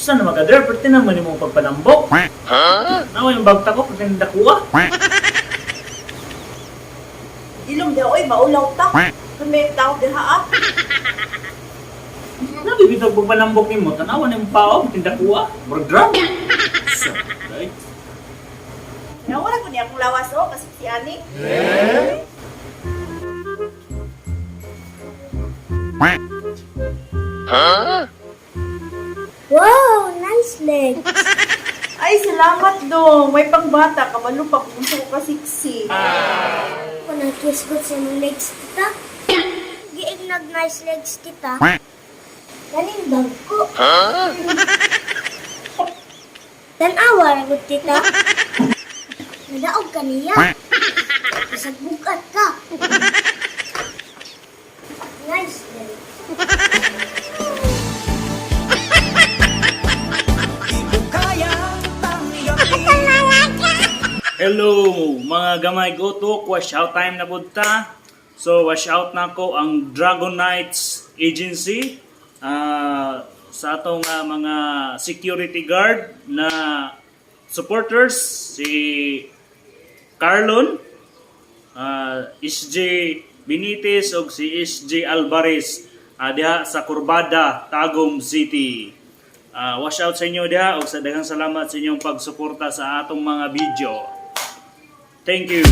Saan na mag-adre? Pwede naman yung mga pagpanambok. Nawa yung bagta ko, pwede nang dakuha. Ilong daw, oy, maulaw ta. Kung may tao din ha, Nabibitog pagpanambok ni mo, tanawa na yung pao, pwede dakuha. Bordra. Right? Nawala ko niya akong lawas, oh, kasi si Ani. Wow, nice leg. Ay, salamat dong. May pangbata, kabalo pa kung gusto ko kasiksi. Kung nag-kiss ko sa mga legs kita, giig nag-nice legs kita. Galing bag ko. Tanawa, ragot kita. Nadaog ka niya. Isang bukat ka. Nice leg. Hello mga gamay gotok, wash out time na punta. So wash out na ko ang Dragon Knights Agency sa atong mga security guard na supporters, si Carlon, SJ Benitez ug si SJ Alvarez diha sa Curbada, Tagum City. Wash out sa inyo diha ug sa daghang salamat sa inyong pagsuporta sa atong mga video. Thank you.